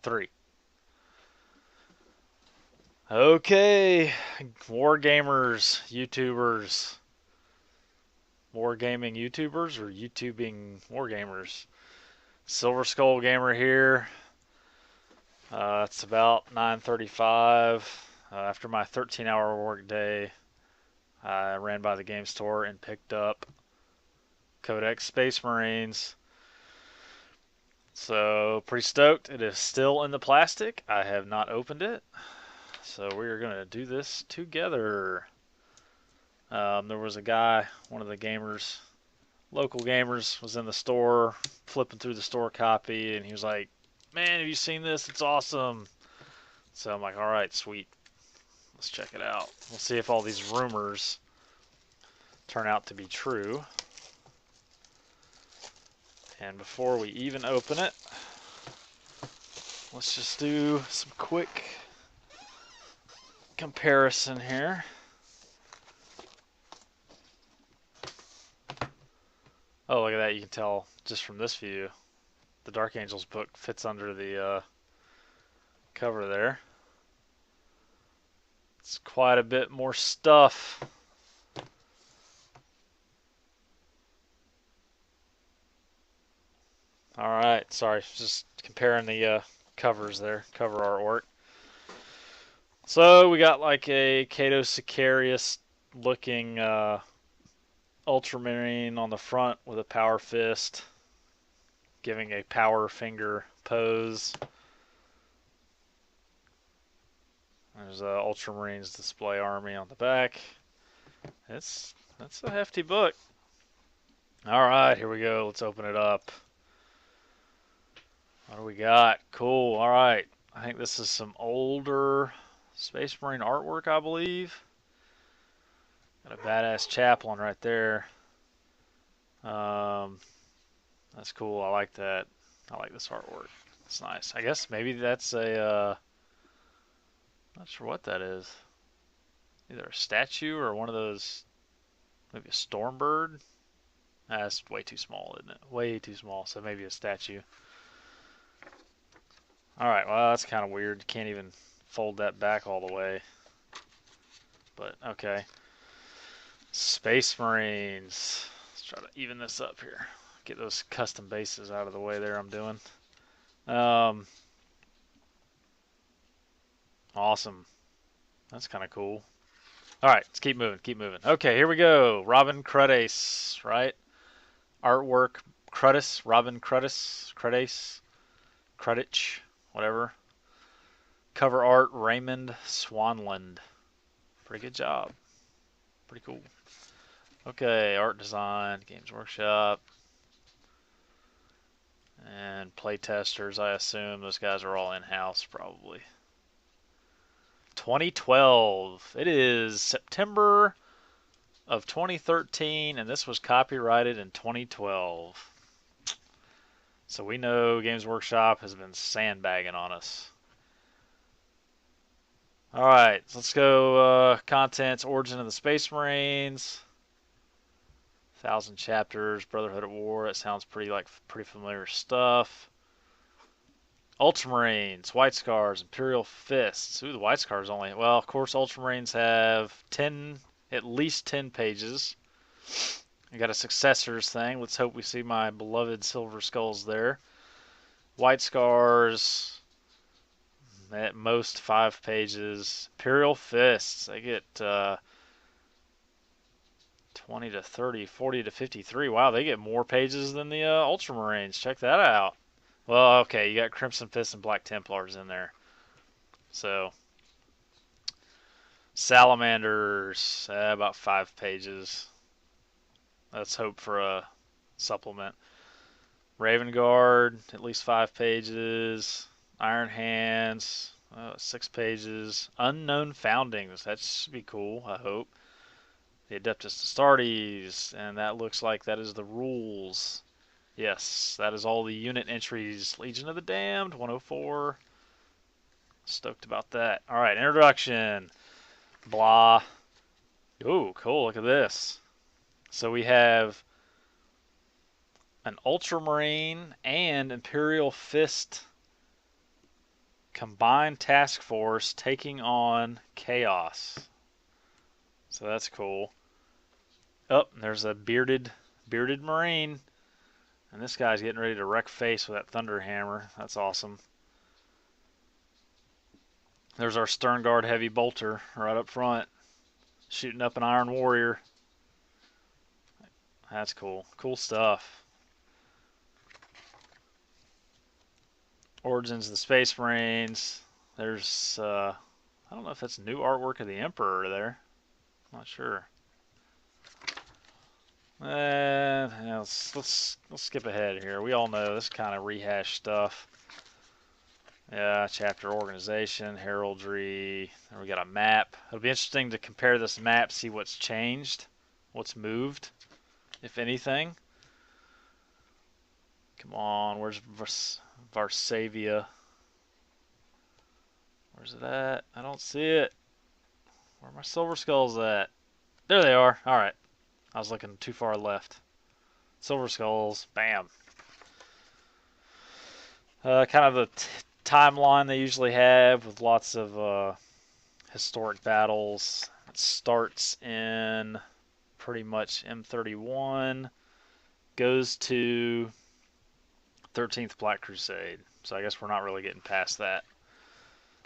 3. Okay, Wargamers, YouTubers. Wargaming YouTubers or YouTubing Wargamers. Silver Skull Gamer here. It's about 9:35. After my 13-hour workday, I ran by the game store and picked up Codex Space Marines. So, pretty stoked. It is still in the plastic. I have not opened it. So, we are going to do this together. There was a guy, one of the gamers, local gamers, was in the store flipping through the store copy, and he was like, "Man, have you seen this? It's awesome." So I'm like, "Alright, sweet. Let's check it out. We'll see if all these rumors turn out to be true." And before we even open it, let's just do some quick comparison here. Oh, look at that. You can tell just from this view, the Dark Angels book fits under the cover there. It's quite a bit more stuff. Alright, sorry, just comparing the covers there, cover artwork. So we got like a Sciarius looking Ultramarine on the front with a power fist, giving a power finger pose. There's Ultramarines display army on the back. That's a hefty book. Alright, here we go. Let's open it up. What do we got? Cool. Alright. I think this is some older Space Marine artwork, I believe. Got a badass chaplain right there. That's cool. I like that. I like this artwork. It's nice. I guess maybe that's a... not sure what that is. Either a statue or one of those... Maybe a storm bird? That's way too small, isn't it? Way too small, so maybe a statue. Alright, well, that's kind of weird. You can't even fold that back all the way. But, okay. Space Marines. Let's try to even this up here. Get those custom bases out of the way there I'm doing. Awesome. That's kind of cool. Alright, let's keep moving, keep moving. Okay, here we go. Robin Cruddace, right? Artwork, Cruddace, Robin Cruddace, Cruddace, whatever. Cover art, Raymond Swanland. Pretty good job. Pretty cool. Okay, art design, Games Workshop. And playtesters, I assume. Those guys are all in-house, probably. 2012. It is September of 2013, and this was copyrighted in 2012. So we know Games Workshop has been sandbagging on us. Alright, so let's go contents, Origin of the Space Marines. 1,000 chapters, Brotherhood at War. That sounds pretty familiar stuff. Ultramarines, White Scars, Imperial Fists. Ooh, the White Scars only. Well, of course, Ultramarines have at least 10 pages. I got a successors thing. Let's hope we see my beloved Silver Skulls there. White Scars, at most 5 pages. Imperial Fists, they get 20 to 30, 40 to 53. Wow, they get more pages than the Ultramarines. Check that out. Well, okay, you got Crimson Fists and Black Templars in there. So, Salamanders, about 5 pages. Let's hope for a supplement. Raven Guard, at least 5 pages. Iron Hands, 6 pages. Unknown Foundings, that should be cool, I hope. The Adeptus Astartes, and that looks like that is the rules. Yes, that is all the unit entries. Legion of the Damned, 104. Stoked about that. Alright, introduction. Blah. Ooh, cool, look at this. So we have an Ultramarine and Imperial Fist Combined task force taking on chaos. So that's cool. Oh, there's a bearded marine. And this guy's getting ready to wreck face with that thunder hammer. That's awesome. There's our Stern Guard heavy bolter right up front, shooting up an Iron Warrior. That's cool. Cool stuff. Origins of the Space Marines. There's, I don't know if that's new artwork of the Emperor there. I'm not sure. Let's skip ahead here. We all know this kind of rehash stuff. Yeah, chapter organization, heraldry. Then we got a map. It'll be interesting to compare this map, see what's changed, what's moved, if anything. Come on, where's Varsavia? Where's it at? I don't see it. Where are my silver skulls at? There they are. All right. I was looking too far left. Silver skulls. Bam. Kind of the timeline they usually have with lots of historic battles. It starts in pretty much M31, goes to 13th Black Crusade. So I guess we're not really getting past that.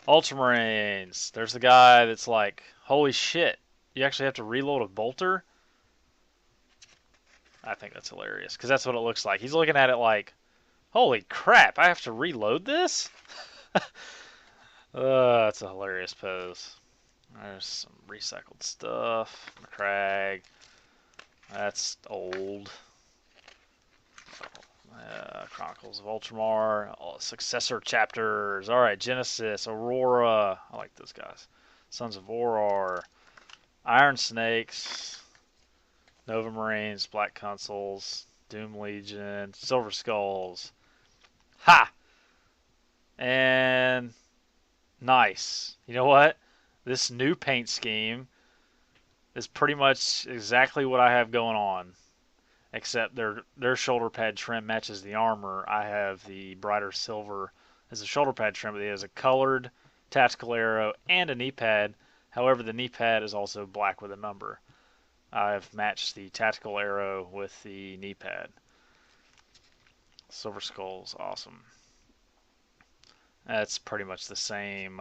Ultramarines. There's the guy that's like, holy shit, you actually have to reload a Boulter? I think that's hilarious, because that's what it looks like. He's looking at it like, holy crap, I have to reload this? That's a hilarious pose. There's some recycled stuff. McCrag. That's old. Chronicles of Ultramar. Successor chapters. Alright, Genesis. Aurora. I like those guys. Sons of Aurora. Iron Snakes. Nova Marines. Black Consuls. Doom Legion. Silver Skulls. Ha! And nice. You know what? This new paint scheme is pretty much exactly what I have going on, except their shoulder pad trim matches the armor. I have the brighter silver as a shoulder pad trim, but it has a colored tactical arrow and a knee pad. However, the knee pad is also black with a number. I've matched the tactical arrow with the knee pad. Silver Skulls, awesome. That's pretty much the same.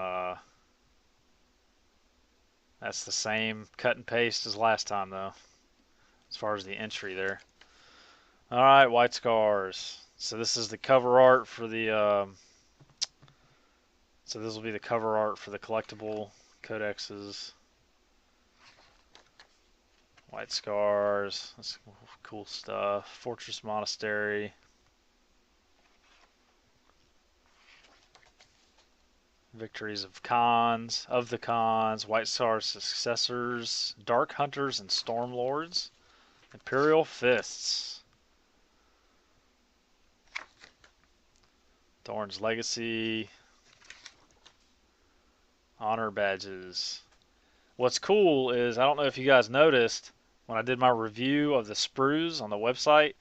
That's the same cut and paste as last time, though, as far as the entry there. All right, White Scars. So this is the cover art for the. So this will be the cover art for the collectible codexes. White Scars. That's cool stuff. Fortress Monastery. Victories of the Khans, White Star Successors, Dark Hunters and Stormlords, Imperial Fists, Thorn's Legacy, Honor Badges. What's cool is, I don't know if you guys noticed, when I did my review of the sprues on the website,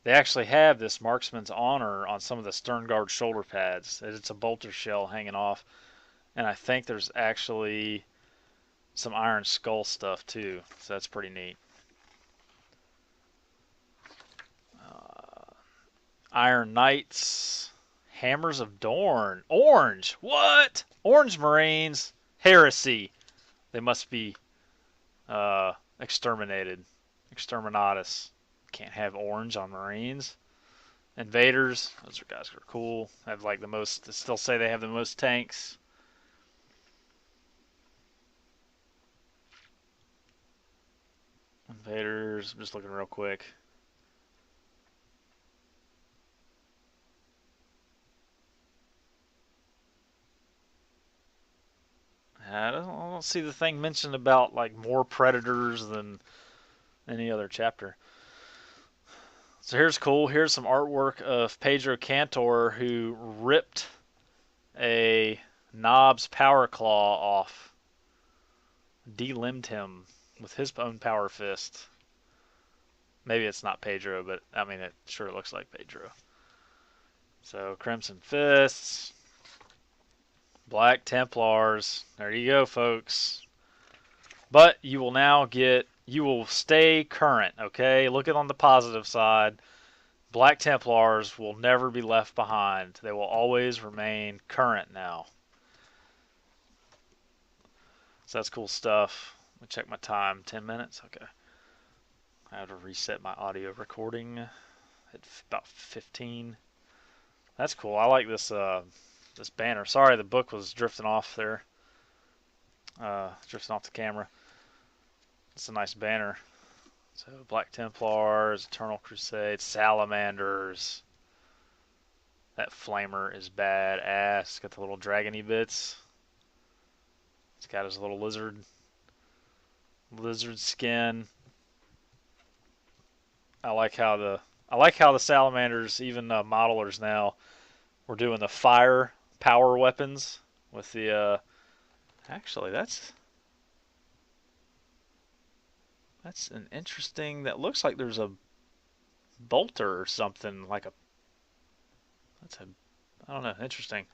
they actually have this Marksman's Honor on some of the Stern Guard shoulder pads. It's a bolter shell hanging off. And I think there's actually some Iron Skull stuff too. So that's pretty neat. Iron Knights. Hammers of Dorn. Orange! What? Orange Marines? Heresy. They must be exterminated. Exterminatus. Can't have orange on Marines. Invaders, those are guys who are cool. Have like the most, they still say they have the most tanks. Invaders, I'm just looking real quick. I don't see the thing mentioned about like more predators than any other chapter. So here's cool. Here's some artwork of Pedro Cantor, who ripped a Knob's power claw off. Delimbed him with his own power fist. Maybe it's not Pedro, but I mean, it sure looks like Pedro. So Crimson Fists. Black Templars. There you go, folks. But you will now get, you will stay current, okay? Look at it on the positive side. Black Templars will never be left behind. They will always remain current now. So that's cool stuff. Let me check my time. 10 minutes? Okay. I have to reset my audio recording at about 15. That's cool. I like this this banner. Sorry, the book was drifting off there. Drifting off the camera. It's a nice banner. So Black Templars, Eternal Crusade, Salamanders. That flamer is badass. It's got the little dragony bits. It's got his little lizard skin. I like how the Salamanders, even modelers now, we're doing the fire power weapons with the. Actually, that's an interesting. That looks like there's a Boulter or something like a. I don't know. Interesting.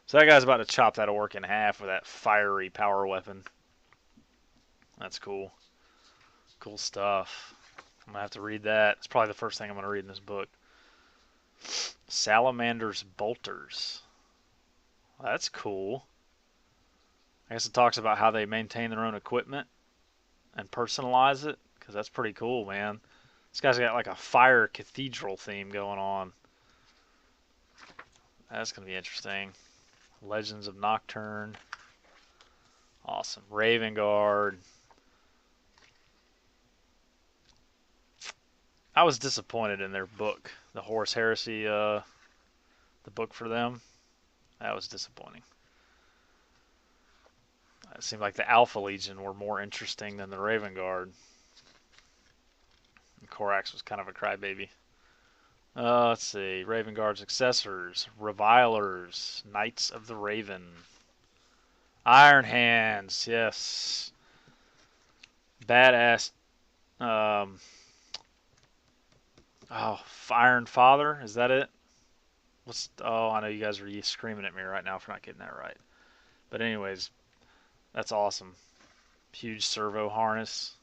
So that guy's about to chop that orc in half with that fiery power weapon. That's cool. Cool stuff. I'm gonna have to read that. It's probably the first thing I'm gonna read in this book. Salamander's Bolters. That's cool. I guess it talks about how they maintain their own equipment and personalize it, because that's pretty cool, man. This guy's got like a fire cathedral theme going on. That's going to be interesting. Legends of Nocturne. Awesome. Raven Guard. I was disappointed in their book. The Horus Heresy, the book for them. That was disappointing. It seemed like the Alpha Legion were more interesting than the Raven Guard. And Corax was kind of a crybaby. Let's see. Raven Guard successors. Revilers. Knights of the Raven. Iron Hands. Yes. Badass. Iron Father. Is that it? I know you guys are screaming at me right now for not getting that right. But anyways, that's awesome. Huge servo harness.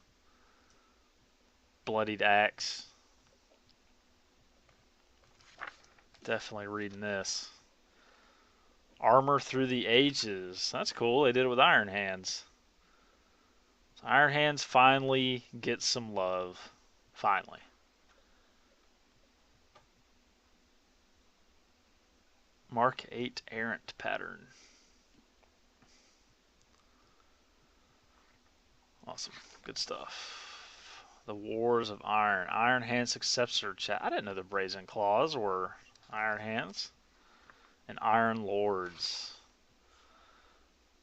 Bloodied axe. Definitely reading this. Armor through the ages. That's cool. They did it with Iron Hands. So Iron Hands finally get some love. Finally. Mark 8 Errant pattern. Awesome. Good stuff. The Wars of Iron. Iron Hand successor chat. I didn't know the Brazen Claws were Iron Hands. And Iron Lords.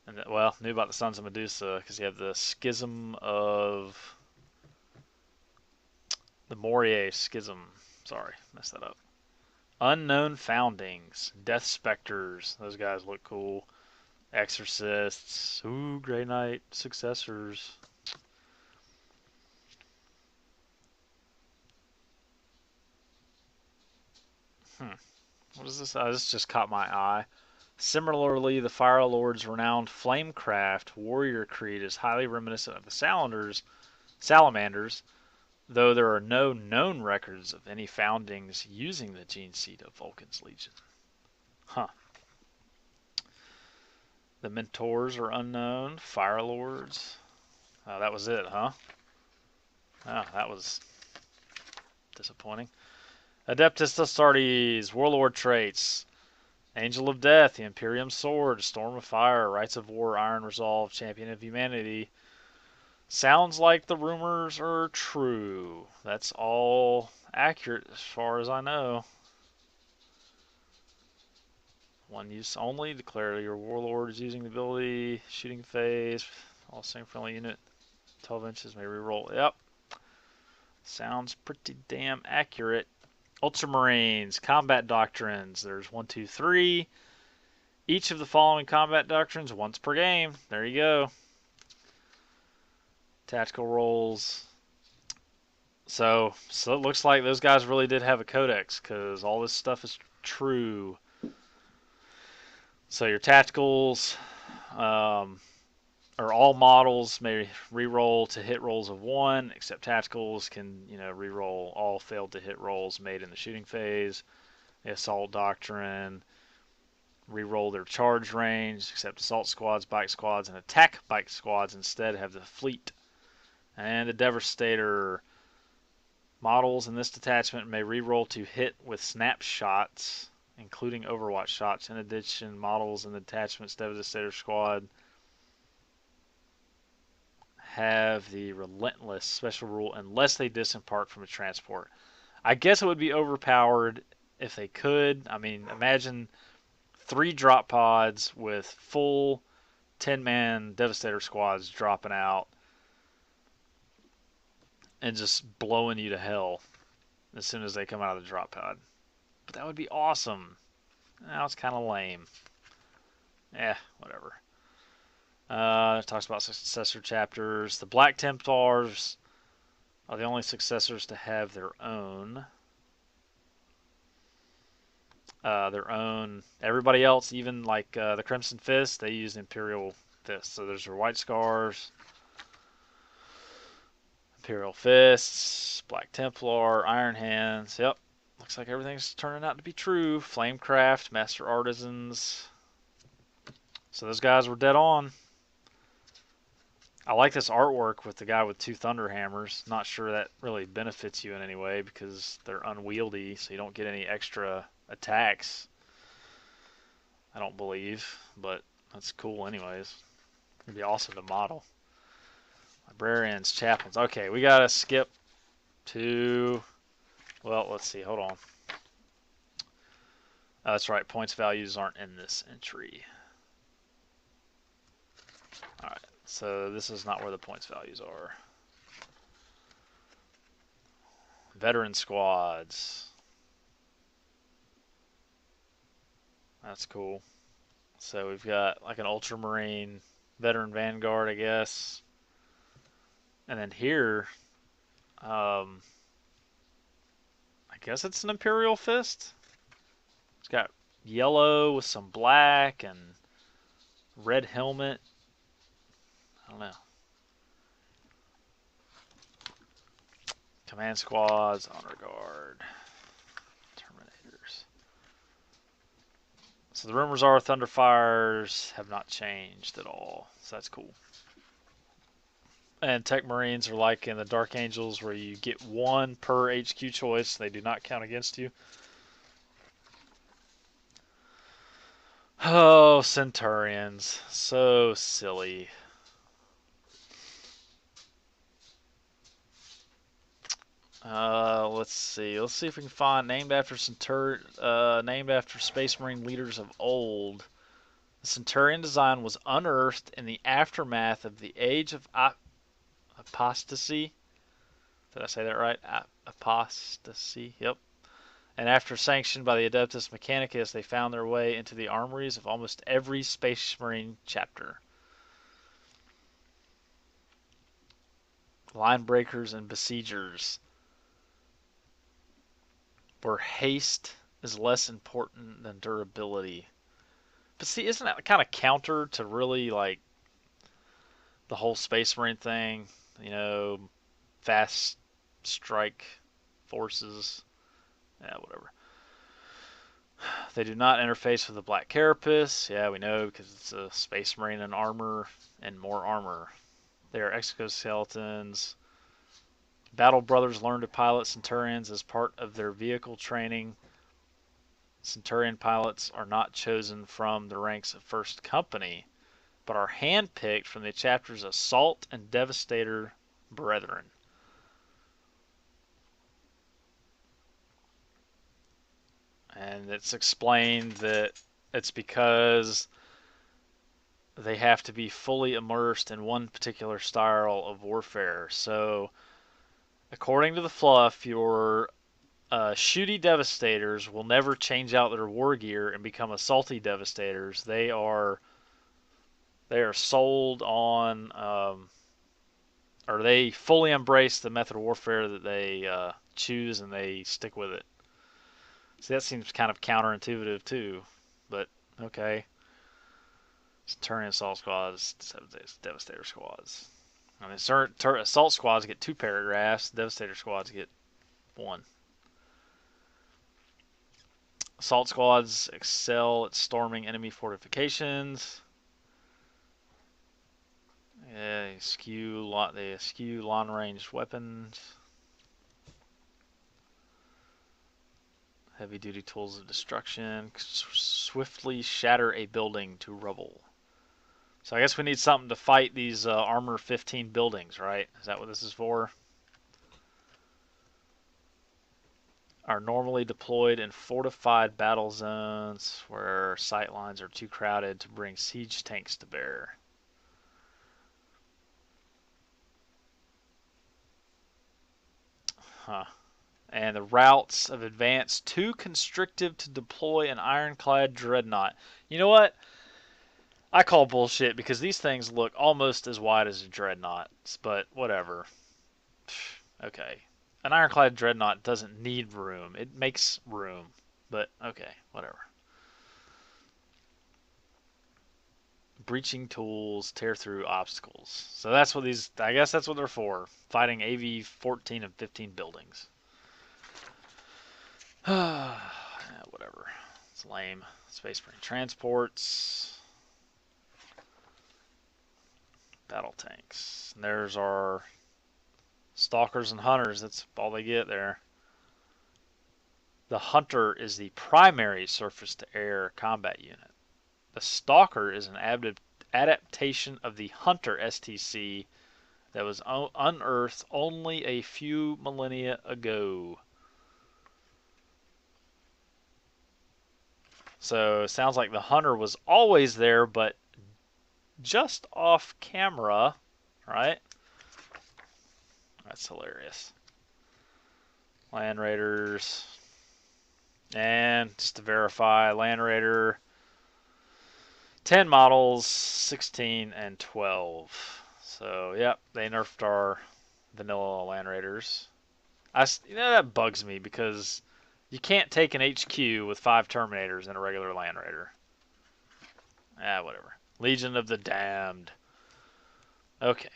And knew about the Sons of Medusa because you have the Schism of the Moria Schism. Sorry, messed that up. Unknown Foundings. Death Specters. Those guys look cool. Exorcists. Ooh, Grey Knight successors. What is this? This just caught my eye. Similarly, the Fire Lord's renowned Flamecraft warrior creed is highly reminiscent of the Salamanders, though there are no known records of any foundings using the gene seed of Vulcan's Legion. Huh. The Mentors are unknown. Fire Lords. Oh, that was it, huh? Oh, that was disappointing. Adeptus Astartes, Warlord traits. Angel of Death, the Imperium Sword, Storm of Fire, Rights of War, Iron Resolve, Champion of Humanity. Sounds like the rumors are true. That's all accurate as far as I know. One use only. Declare your Warlord is using the ability. Shooting phase. All same friendly unit. 12 inches may reroll. Yep. Sounds pretty damn accurate. Ultramarines, combat doctrines. There's 1, 2, 3. Each of the following combat doctrines once per game. There you go. Tactical roles. So it looks like those guys really did have a codex because all this stuff is true. So your tacticals, or all models may re-roll to hit rolls of 1, except tacticals can, re-roll all failed to hit rolls made in the shooting phase. The assault doctrine, re-roll their charge range, except assault squads, bike squads, and attack bike squads instead have the fleet. And the Devastator models in this detachment may re-roll to hit with snapshots, including Overwatch shots. In addition, models in the detachment's Devastator squad have the Relentless special rule unless they disembark from a transport. I guess it would be overpowered if they could. I mean, imagine 3 drop pods with full 10-man Devastator squads dropping out and just blowing you to hell as soon as they come out of the drop pod. But that would be awesome. Now it's kind of lame. Whatever. It talks about successor chapters. The Black Templars are the only successors to have their own. Everybody else, even like the Crimson Fist, they use Imperial Fists. So there's their White Scars, Imperial Fists, Black Templar, Iron Hands. Yep, looks like everything's turning out to be true. Flamecraft, Master Artisans. So those guys were dead on. I like this artwork with the guy with 2 thunder hammers. Not sure that really benefits you in any way because they're unwieldy, so you don't get any extra attacks. I don't believe, but that's cool anyways. It'd be awesome to model. Librarians, chaplains. Okay, we gotta skip to, well, let's see, hold on. That's right, points values aren't in this entry. Alright, so this is not where the points values are. Veteran squads. That's cool. So we've got like an Ultramarine veteran vanguard, I guess. And then here, I guess it's an Imperial fist. It's got yellow with some black and red helmet. I don't know. Command squads, honor guard, terminators. So the rumors are Thunderfires have not changed at all. So that's cool. And Tech Marines are like in the Dark Angels where you get 1 per HQ choice. They do not count against you. Oh, Centurions. So silly. Let's see. Let's see if we can find named after Space Marine leaders of old. The Centurion design was unearthed in the aftermath of the Age of Apostasy. Did I say that right? Apostasy. Yep. And after sanctioned by the Adeptus Mechanicus, they found their way into the armories of almost every Space Marine chapter. Line breakers and besiegers, where haste is less important than durability. But see, isn't that kind of counter to really like the whole Space Marine thing? Fast strike forces. Yeah, whatever. They do not interface with the Black Carapace. Yeah, we know because it's a Space Marine in armor and more armor. They are exoskeletons. Battle Brothers learn to pilot Centurions as part of their vehicle training. Centurion pilots are not chosen from the ranks of First Company, but are handpicked from the chapter's Assault and Devastator brethren. And it's explained that it's because they have to be fully immersed in one particular style of warfare. So, according to the fluff, your shooty Devastators will never change out their war gear and become assaulty Devastators. They are sold on, or they fully embrace the method of warfare that they choose and they stick with it. See, that seems kind of counterintuitive too, but okay. Centurion assault squads, Devastator squads. I mean, assault squads get 2 paragraphs. Devastator squads get 1. Assault squads excel at storming enemy fortifications. Yeah, they skew long-range weapons. Heavy-duty tools of destruction. Swiftly shatter a building to rubble. So I guess we need something to fight these armor 15 buildings, right? Is that what this is for? Are normally deployed in fortified battle zones where sight lines are too crowded to bring siege tanks to bear. Huh. And the routes of advance too constrictive to deploy an Ironclad Dreadnought. You know what? I call bullshit because these things look almost as wide as a Dreadnought, but whatever. Okay. An Ironclad Dreadnought doesn't need room. It makes room, but okay, whatever. Breaching tools, tear through obstacles. So that's what these, I guess that's what they're for. Fighting AV 14 and 15 buildings. Yeah, whatever. It's lame. Space Marine transports. Battle tanks. And there's our Stalkers and Hunters. That's all they get there. The Hunter is the primary surface-to-air combat unit. The Stalker is an adaptation of the Hunter STC that was unearthed only a few millennia ago. So it sounds like the Hunter was always there, but just off camera, right? That's hilarious. Land Raiders. And just to verify, Land Raider 10 models, 16 and 12. So, yep, they nerfed our vanilla Land Raiders. That bugs me because you can't take an HQ with 5 Terminators and a regular Land Raider. Whatever. Legion of the Damned. Okay.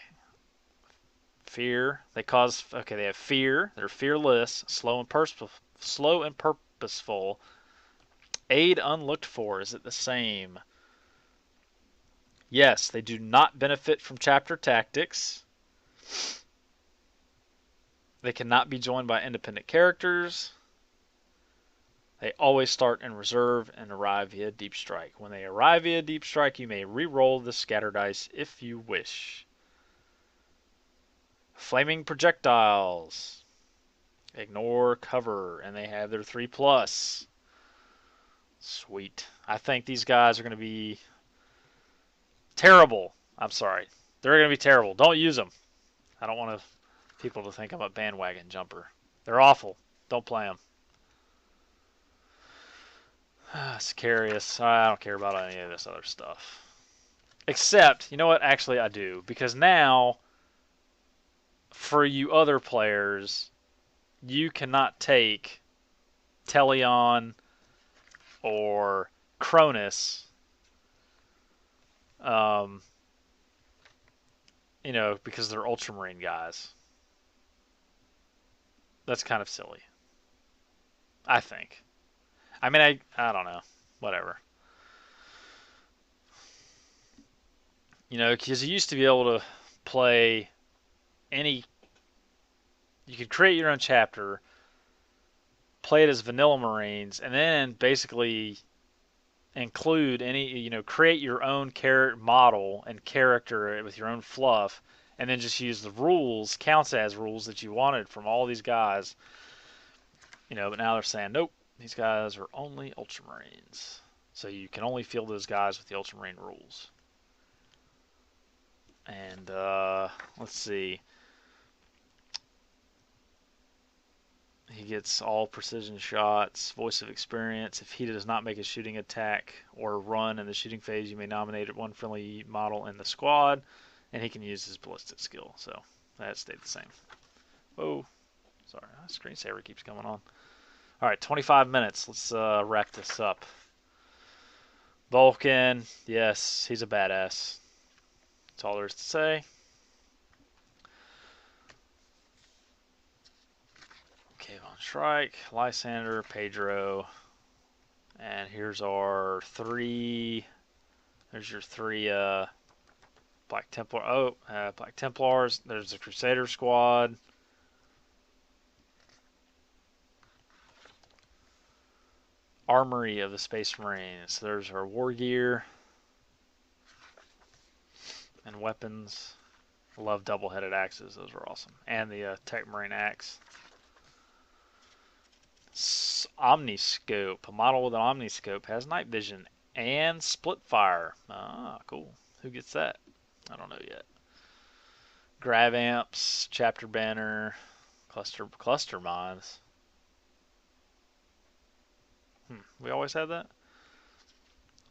Fear. They have fear. They're fearless, slow and purposeful. Aid unlooked for. Is it the same? Yes, they do not benefit from chapter tactics. They cannot be joined by independent characters. They always start in reserve and arrive via deep strike. When they arrive via deep strike, you may re-roll the scatter dice if you wish. Flaming projectiles. Ignore cover, and they have their 3+. Sweet. I think these guys are going to be terrible. I'm sorry. They're going to be terrible. Don't use them. I don't want people to think I'm a bandwagon jumper. They're awful. Don't play them. Sicarius. I don't care about any of this other stuff. Except, you know what? Actually, I do. Because now, for you other players, you cannot take Teleon or Cronus, because they're Ultramarine guys. That's kind of silly. I think. I mean, I don't know. Whatever. Because you used to be able to play you could create your own chapter, play it as vanilla Marines, and then basically include create your own model and character with your own fluff, and then just use the rules, counts as rules that you wanted from all these guys. But now they're saying, nope, these guys are only Ultramarines. So you can only field those guys with the Ultramarine rules. And, let's see. He gets all precision shots, voice of experience. If he does not make a shooting attack or run in the shooting phase, you may nominate one friendly model in the squad, and he can use his ballistic skill. So that stayed the same. Whoa. Sorry, my screensaver keeps going on. All right, 25 minutes. Let's wrap this up. Vulcan, yes, he's a badass. That's all there is to say. Cave on Shrike, Lysander, Pedro, and here's our three. There's your three Black Templar. Oh, Black Templars. There's the Crusader squad. Armory of the Space Marines. There's our war gear and weapons. Love double-headed axes. Those are awesome. And the Tech Marine axe. Omniscope. A model with an omniscope has night vision and split fire. Ah, cool. Who gets that? I don't know yet. Grav amps, chapter banner, cluster mods. We always had that.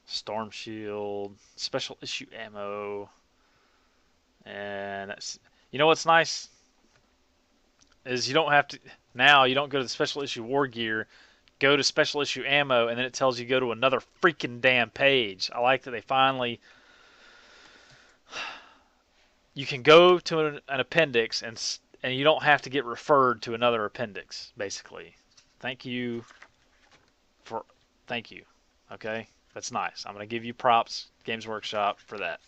Storm shield, special issue ammo, and that's, you know what's nice is you don't have to now. You don't go to the special issue war gear, go to special issue ammo, and then it tells you go to another freaking damn page. I like that they finally. You can go to an appendix and you don't have to get referred to another appendix. Basically, thank you. Okay, that's nice. I'm gonna give you props, Games Workshop, for that.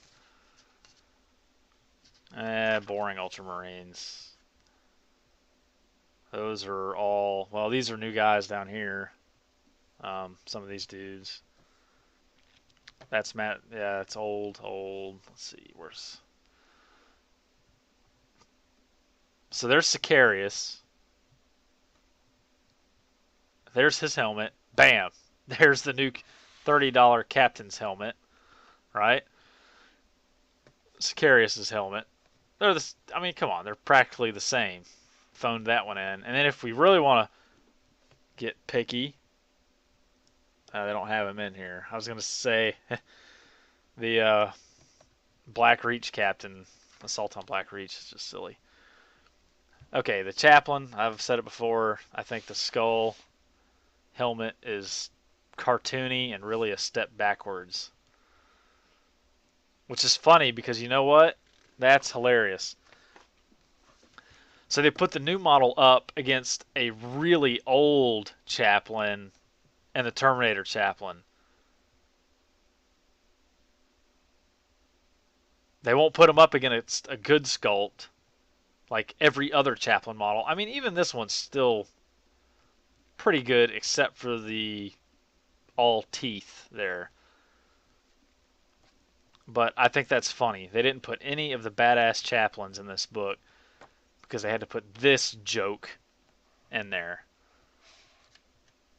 Boring Ultramarines. Those are all, well, these are new guys down here. Some of these dudes. That's Matt. Yeah, it's old. Let's see, where's. So there's Sicarius. There's his helmet. Bam. There's the new $30 captain's helmet, right? Sicarius's helmet. They're I mean, come on, they're practically the same. Phoned that one in, and then if we really want to get picky, they don't have him in here. I was gonna say the Black Reach captain, assault on Black Reach is just silly. Okay, the chaplain. I've said it before. I think the skull helmet is cartoony and really a step backwards. Which is funny because you know what? That's hilarious. So they put the new model up against a really old chaplain and the Terminator chaplain. They won't put him up against a good sculpt like every other chaplain model. I mean, even this one's still pretty good except for the all teeth there. But I think that's funny. They didn't put any of the badass chaplains in this book because they had to put this joke in there.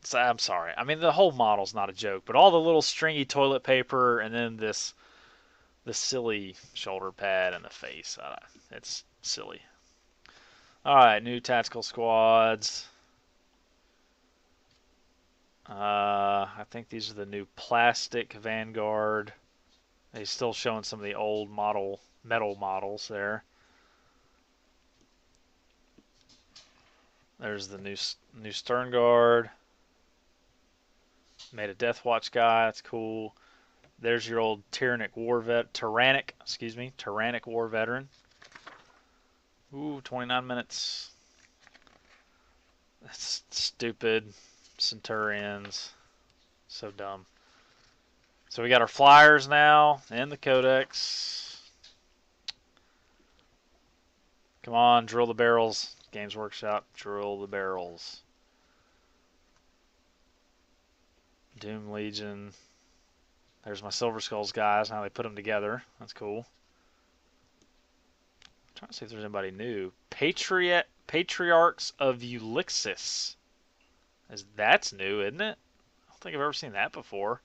So I'm sorry. I mean, the whole model's not a joke, but all the little stringy toilet paper and then the silly shoulder pad and the face. It's silly. All right, new tactical squads. I think these are the new plastic Vanguard. They're still showing some of the old metal models there. There's the new Stern Guard. Made a Death Watch guy. That's cool. There's your old Tyrannic War Veteran. Ooh, 29 minutes. That's stupid. Centurions. So dumb. So we got our flyers now and the Codex. Come on, drill the barrels. Games Workshop, drill the barrels. Doom Legion. There's my Silver Skulls guys. How they put them together. That's cool. I'm trying to see if there's anybody new. Patriarchs of Ulysses. That's new, isn't it? I don't think I've ever seen that before.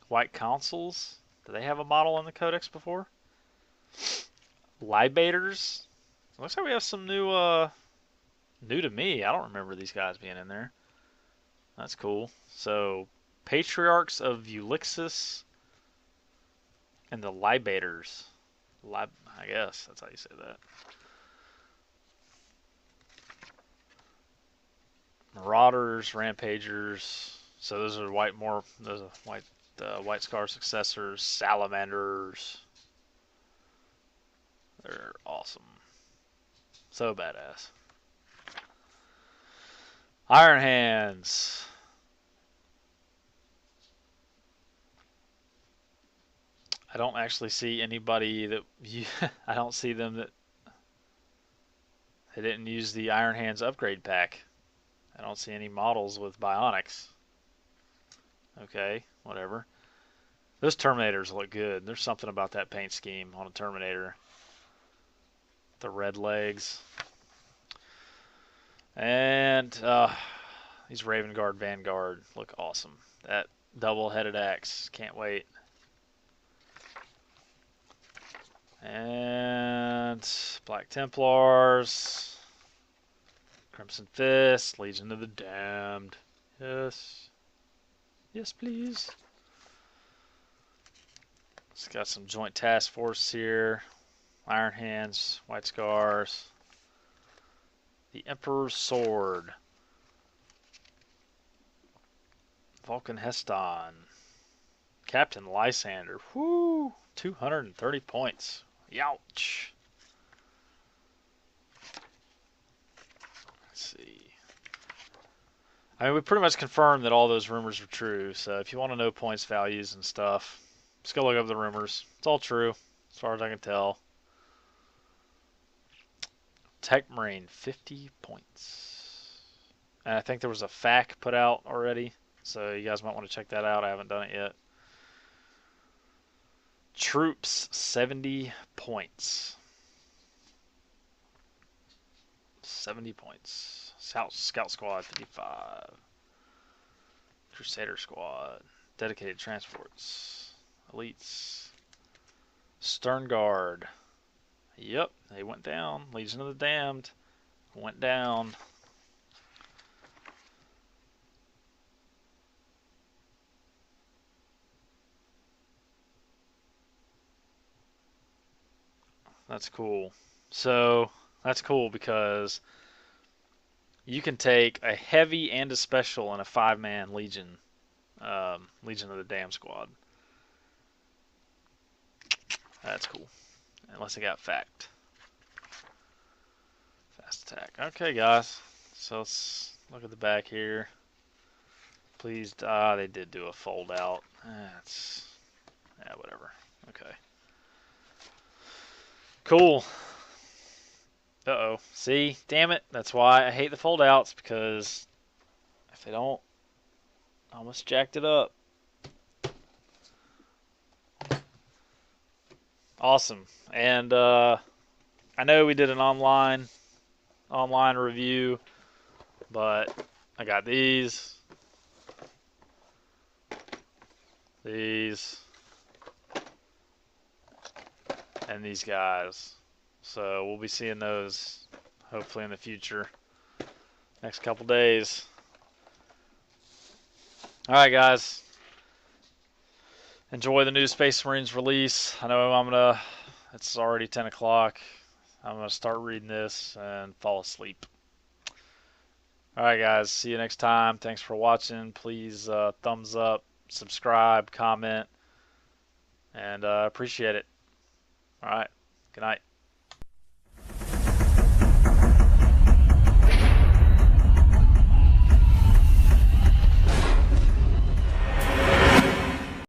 White Consuls. Do they have a model in the Codex before? Libators. Looks like we have some new to me. I don't remember these guys being in there. That's cool. So, Patriarchs of Ulysses and the Libators. I guess that's how you say that. Marauders, Rampagers. So those are white the White Scar successors, Salamanders. They're awesome. So badass. Iron Hands. I don't actually see anybody that I don't see them that they didn't use the Iron Hands upgrade pack. I don't see any models with bionics. Okay, whatever. Those Terminators look good. There's something about that paint scheme on a Terminator. The red legs. And these Raven Guard Vanguard look awesome. That double-headed axe. Can't wait. And Black Templars. Crimson Fist. Legion of the Damned. Yes. Yes, please. It's got some Joint Task Force here. Iron Hands. White Scars. The Emperor's Sword. Vulcan Heston. Captain Lysander. Whoo! 230 points. Youch. Let's see. I mean, we pretty much confirmed that all those rumors are true, so if you want to know points values and stuff, just go look up the rumors. It's all true, as far as I can tell. Tech Marine, 50 points. And I think there was a FAQ put out already, so you guys might want to check that out. I haven't done it yet. Troops, 70 points. 70 points. Scout Squad, 55. Crusader Squad. Dedicated Transports. Elites. Stern Guard. Yep, they went down. Legion of the Damned went down. That's cool. So, that's cool because you can take a heavy and a special in a 5-man Legion. Legion of the Damned squad. That's cool. Unless I got fact. Fast attack. Okay, guys. So let's look at the back here. Please, they did do a fold out. Yeah, whatever. Okay. Cool. Uh-oh. See? Damn it. That's why I hate the fold outs, because if they don't, I almost jacked it up. Awesome. And I know we did an online review, but I got these, and these guys. So we'll be seeing those hopefully in the future, next couple days. Alright, guys. Enjoy the new Space Marines release. I know it's already 10 o'clock. I'm going to start reading this and fall asleep. Alright, guys. See you next time. Thanks for watching. Please thumbs up, subscribe, comment, and appreciate it. Alright. Good night.